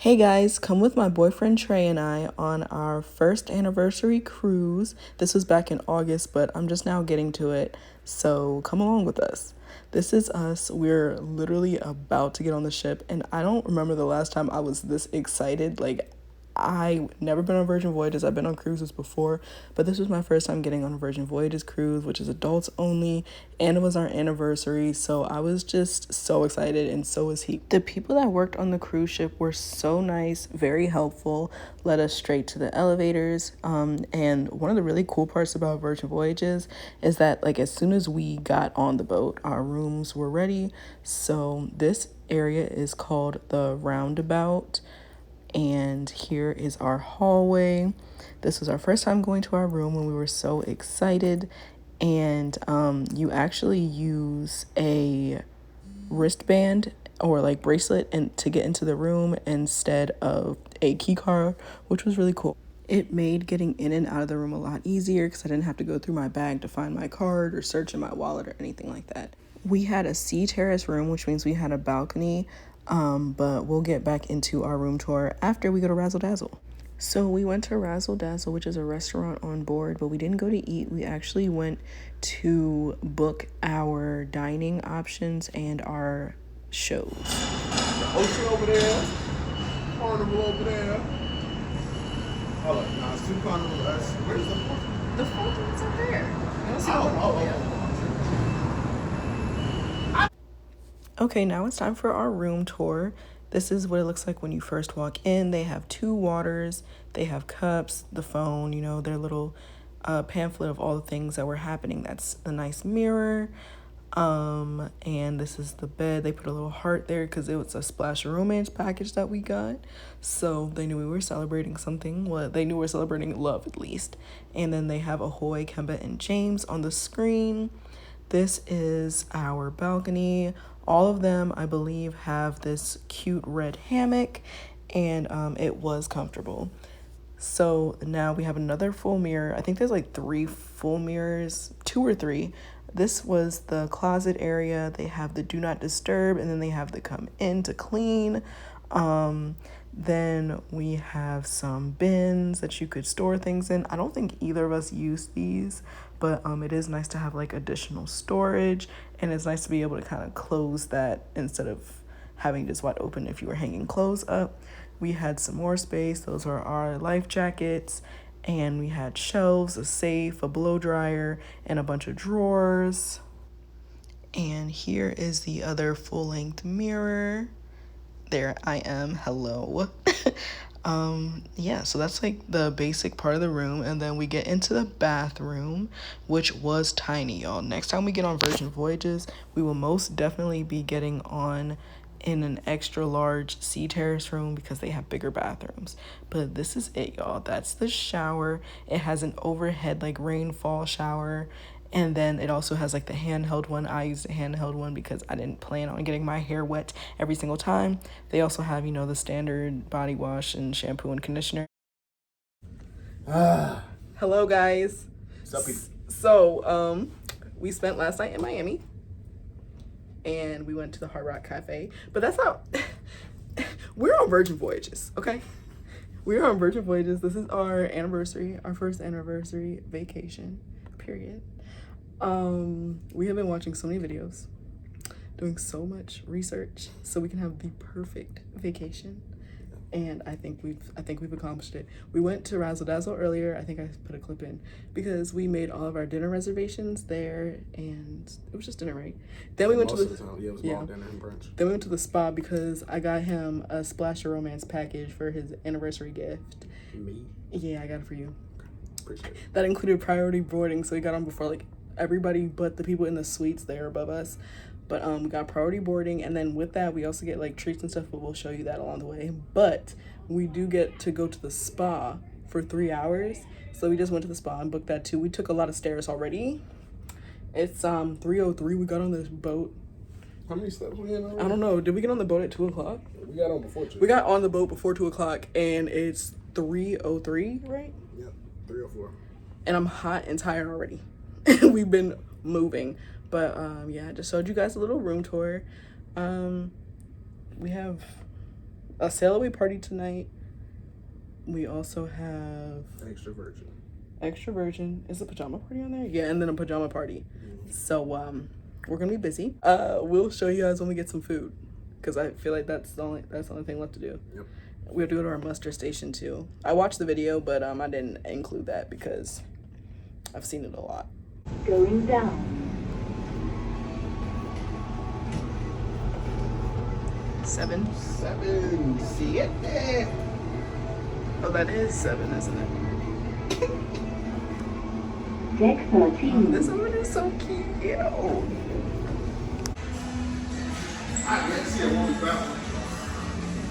Hey guys, come with my boyfriend Trey and I on our first anniversary cruise. This was back in August, but I'm just now getting to it, so come along with us. This is us. We're literally about to get on the ship, and I don't remember the last time I was this excited. I never been on Virgin Voyages. I've been on cruises before, but this was my first time getting on a Virgin Voyages cruise, which is adults only, and it was our anniversary, so I was just so excited, and so was he. The people that worked on the cruise ship were so nice, very helpful, led us straight to the elevators, and one of the really cool parts about Virgin Voyages is that, like, as soon as we got on the boat, our rooms were ready. So this area is called the Roundabout, and here is our hallway. This was our first time going to our room and we were so excited. And you actually use a wristband or like bracelet and to get into the room instead of a key card, which was really cool. It made getting in and out of the room a lot easier because I didn't have to go through my bag to find my card or search in my wallet or anything like that. We had a sea terrace room, which means we had a balcony, but we'll get back into our room tour after we go to Razzle Dazzle. So we went to Razzle Dazzle, which is a restaurant on board, but we didn't go to eat. We actually went to book our dining options and our shows. The ocean over there, carnival over there. Oh, no, it's two carnivals. Where's the fourth one? The fourth one's up there. I don't see Okay, now it's time for our room tour. This is what it looks like when you first walk in. They have two waters, they have cups, the phone, their little pamphlet of all the things that were happening. That's a nice mirror. And this is the bed. They put a little heart there because it was a Splash of Romance package that we got. So they knew we were celebrating something. Well, they knew we were celebrating love at least. And then they have Ahoy, Kemba, and James on the screen. This is our balcony. All of them, I believe, have this cute red hammock, and it was comfortable. So now we have another full mirror. I think there's like 3 full mirrors, 2 or 3. This was the closet area. They have the do not disturb, and then they have the come in to clean. Then we have some bins that you could store things in. I don't think either of us used these, but it is nice to have like additional storage, and it's nice to be able to kind of close that instead of having just wide open if you were hanging clothes up. We had some more space. Those are our life jackets, and we had shelves, a safe, a blow dryer, and a bunch of drawers. And here is the other full-length mirror. There I am. Hello. Yeah, so that's like the basic part of the room, and then we get into the bathroom, which was tiny, y'all. Next time we get on Virgin Voyages, we will most definitely be getting on in an extra large sea terrace room because they have bigger bathrooms. But this is it, y'all. That's the shower. It has an overhead like rainfall shower. And then it also has like the handheld one. I used the handheld one because I didn't plan on getting my hair wet every single time. They also have, the standard body wash and shampoo and conditioner. Hello, guys. So, we spent last night in Miami. And we went to the Hard Rock Cafe. But that's not... We're on Virgin Voyages, okay? We're on Virgin Voyages. This is our anniversary, our first anniversary vacation, period. We have been watching so many videos, doing so much research so we can have the perfect vacation, and I think we've accomplished it. We went to Razzle Dazzle earlier. I think I put a clip in because we made all of our dinner reservations there, and it was just dinner, right? Then we went to the dinner and brunch. Then we went to the spa because I got him a Splash of Romance package for his anniversary gift. Me? Yeah, I got it for you. Appreciate it. That included priority boarding, so we got on before like everybody but the people in the suites there above us. But we got priority boarding, and then with that we also get like treats and stuff, but we'll show you that along the way. But we do get to go to the spa for 3 hours, so we just went to the spa and booked that too. We took a lot of stairs already. It's 3:03. We got on this boat. How many steps we in already? I don't know. Did we get on the boat at 2 o'clock? We got on before 2. We got on the boat before 2 o'clock, and it's 3:03, right? Yep, 3:04. And I'm hot and tired already. We've been moving, but yeah, I just showed you guys a little room tour. We have a sail away party tonight. We also have extra virgin. Is a pajama party on there? Yeah, and then a pajama party. So we're gonna be busy. We'll show you guys when we get some food, because I feel like that's the only thing left to do. Yep. We have to go to our muster station too. I watched the video, but I didn't include that because I've seen it a lot. Going down. 7. 7. See it there. Oh, that is 7, isn't it? Deck 13. This one is so cute. I can't see a woman back.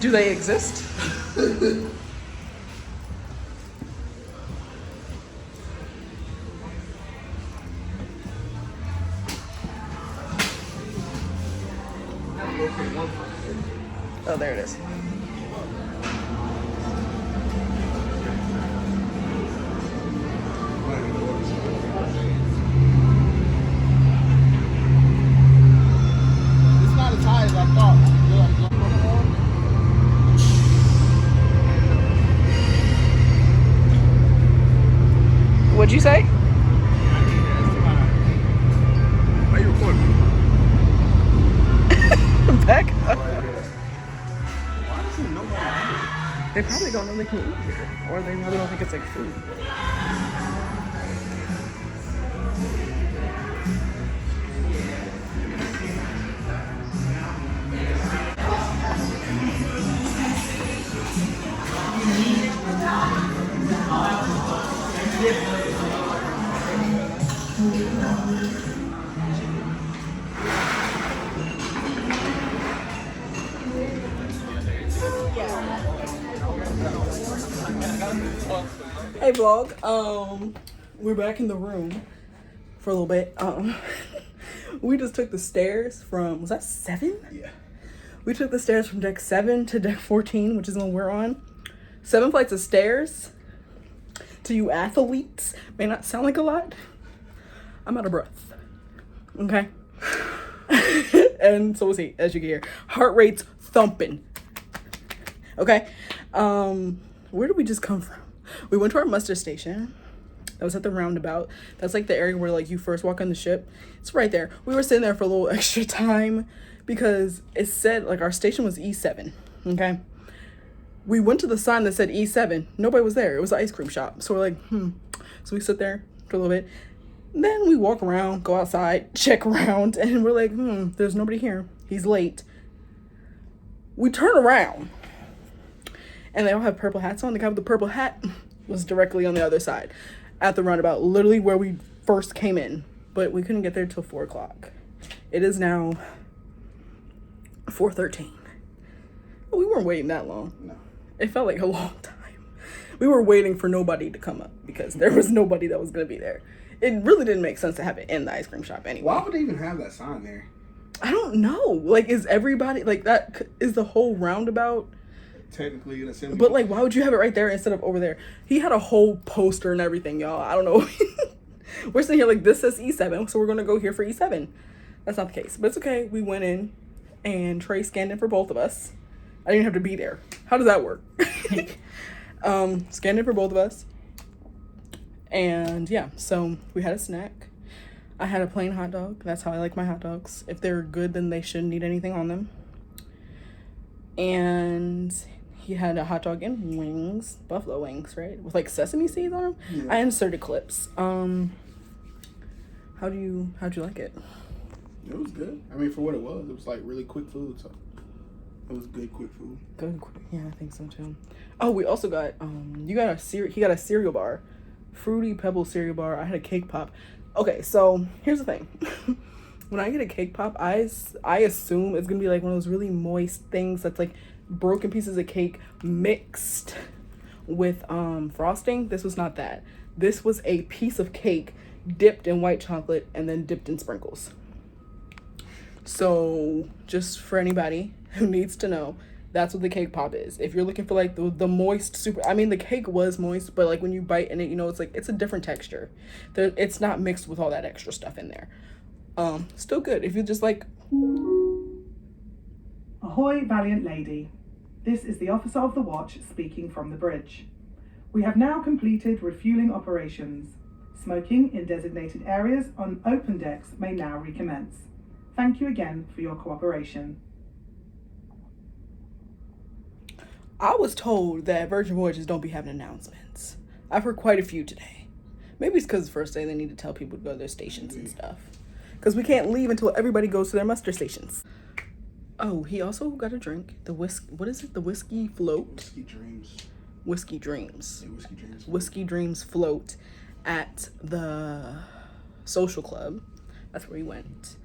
Do they exist? Oh, there it is. It's not as high as I thought. What'd you say? Why are you recording? Back up. Why doesn't nobody here? They probably don't know they can eat here, or they probably don't think it's like food. Hey vlog, we're back in the room for a little bit. We just took the stairs from, was that 7? Yeah. We took the stairs from deck 7 to deck 14, which is the one we're on. 7 flights of stairs. To you athletes, may not sound like a lot. I'm out of breath. Okay. And so was he, as you can hear. Heart rate's thumping. Okay. Where did we just come from? We went to our muster station. That was at the roundabout. That's like the area where like you first walk on the ship. It's right there. We were sitting there for a little extra time because it said like our station was E7. Okay. We went to the sign that said E7. Nobody was there. It was an ice cream shop. So we're like, So we sit there for a little bit. Then we walk around, go outside, check around, and we're like, there's nobody here. He's late. We turn around. And they all have purple hats on. The guy with the purple hat was directly on the other side at the roundabout, literally where we first came in. But we couldn't get there till 4 o'clock. It is now 4:13. We weren't waiting that long. No. It felt like a long time. We were waiting for nobody to come up because there was nobody that was going to be there. It really didn't make sense to have it in the ice cream shop anyway. Why would they even have that sign there? I don't know. Like, is everybody, like, that is the whole roundabout? Technically an assembly. But, like, why would you have it right there instead of over there? He had a whole poster and everything, y'all. I don't know. We're sitting here like, this says E7, so we're going to go here for E7. That's not the case. But it's okay. We went in, and Trey scanned in for both of us. I didn't have to be there. How does that work? Scanned in for both of us. And, yeah, so we had a snack. I had a plain hot dog. That's how I like my hot dogs. If they're good, then they shouldn't need anything on them. And he had a hot dog and wings, buffalo wings, right? With like sesame seeds on them. Yeah. I inserted clips. How'd you like it? It was good. I mean, for what it was like really quick food. So it was good, quick food. Good, yeah, I think so too. Oh, we also got he got a cereal bar, Fruity Pebble cereal bar. I had a cake pop. Okay, so here's the thing. When I get a cake pop, I assume it's gonna be like one of those really moist things that's like broken pieces of cake mixed with frosting. This was not that. This was a piece of cake dipped in white chocolate and then dipped in sprinkles. So just for anybody who needs to know, that's what the cake pop is. If you're looking for like the moist super, I mean the cake was moist, but like when you bite in it, you know, it's like it's a different texture. It's not mixed with all that extra stuff in there. Still good if you just like. Ahoy, valiant lady. This is the officer of the watch speaking from the bridge. We have now completed refueling operations. Smoking in designated areas on open decks may now recommence. Thank you again for your cooperation. I was told that Virgin Voyages don't be having announcements. I've heard quite a few today. Maybe it's because the first day they need to tell people to go to their stations and stuff. Because we can't leave until everybody goes to their muster stations. Oh, he also got a drink. What is it? The whiskey float? Whiskey Dreams. Whiskey Dreams. Yeah, Whiskey Dreams. Whiskey Dreams float at the social club. That's where he went.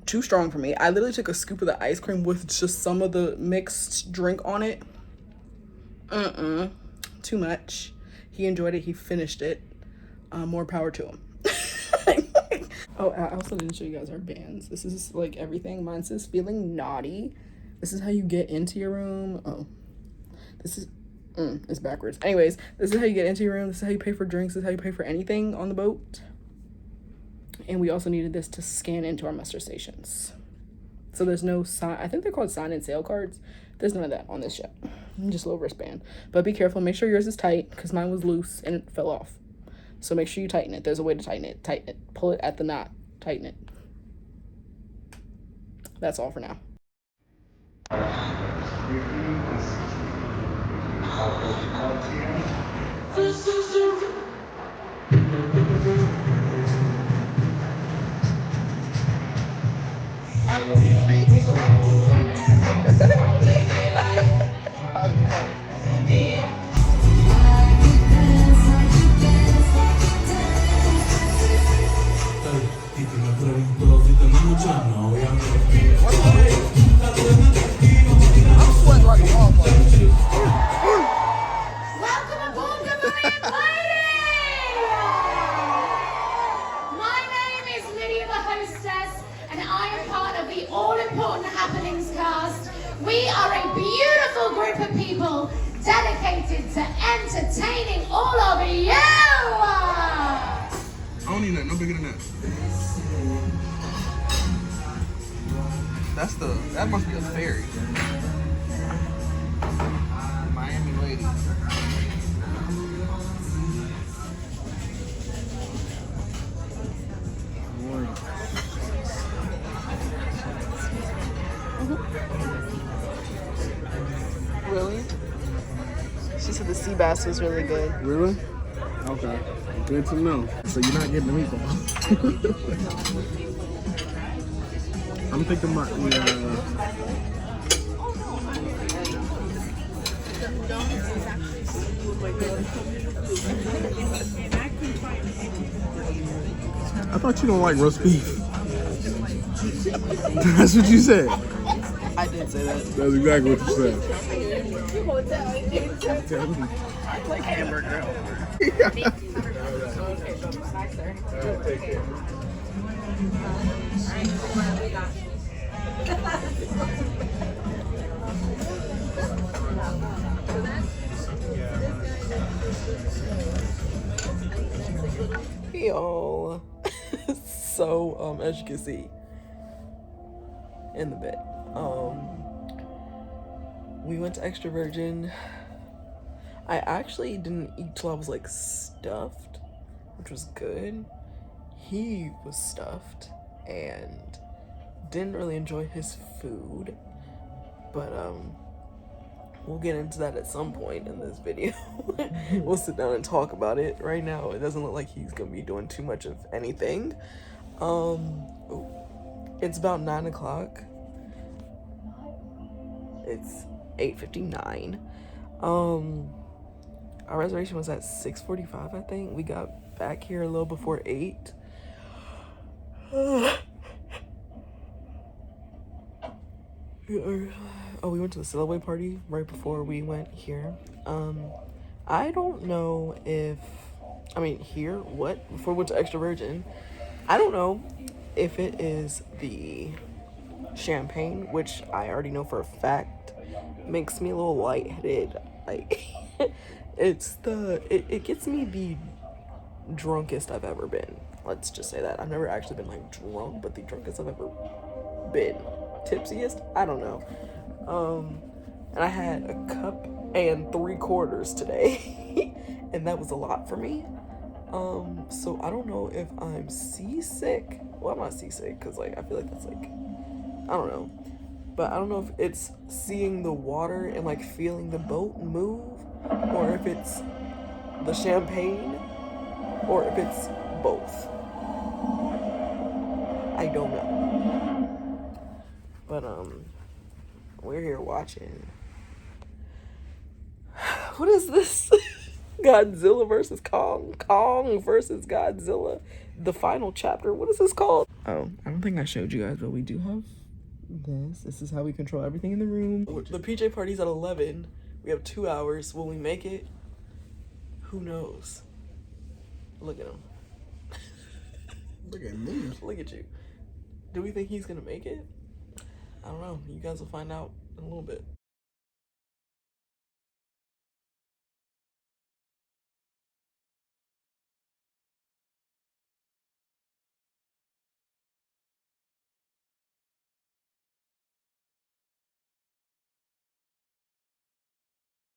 Too strong for me. I literally took a scoop of the ice cream with just some of the mixed drink on it. Too much. He enjoyed it. He finished it. More power to him. Oh, I also didn't show you guys our bands. This is like everything. Mine says feeling naughty. This is how you get into your room. Oh, this is, it's backwards. Anyways, this is how you get into your room. This is how you pay for drinks. This is how you pay for anything on the boat. And we also needed this to scan into our muster stations. So there's no sign. I think they're called sign and sail cards. There's none of that on this ship. Just a little wristband. But be careful. Make sure yours is tight because mine was loose and it fell off. So make sure you tighten it. There's a way to tighten it. Tighten it. Pull it at the knot. Tighten it. That's all for now. Welcome aboard the Mayan Lady! My name is Lydia the hostess, and I am part of the all-important happenings cast. We are a beautiful group of people dedicated to entertaining all of you! I don't need that. No bigger than that. That must be a ferry. Miami Lady. Really? She said the sea bass was really good. Really? Okay. Good to know. So you're not getting the meatball. I'm thinking about I thought you don't like roast beef. That's what you said. I did say that. That's exactly what you said. Like hamburger. Yo. So, as you can see in the bed, we went to Extra Virgin. I actually didn't eat till I was like stuffed, which was good. He was stuffed and didn't really enjoy his food, but we'll get into that at some point in this video. We'll sit down and talk about it. Right now it doesn't look like he's gonna be doing too much of anything. It's about 9 o'clock. It's 8:59. Our reservation was at 6:45, I think. We got back here a little before 8. Oh, we went to the Silhouette party right before we went here. I don't know if, before we went to Extra Virgin, I don't know if it is the champagne, which I already know for a fact makes me a little lightheaded. Like, it gets me the drunkest I've ever been. Let's just say that. I've never actually been like drunk, but the drunkest I've ever been. Tipsiest? I don't know. and I had a cup and 3/4 today. And that was a lot for me. So I don't know if I'm seasick. Well, I'm not seasick because like I feel like that's like, I don't know. But I don't know if it's seeing the water and like feeling the boat move, or if it's the champagne, or if it's both. I don't know. But we're here watching. What is this? Godzilla versus Kong. Kong versus Godzilla. The final chapter. What is this called? Oh, I don't think I showed you guys, but we do have this. This is how we control everything in the room. The PJ party's at 11. We have 2 hours. Will we make it? Who knows? Look at him. Look at me. Look at you. Do we think he's gonna make it? I don't know. You guys will find out in a little bit.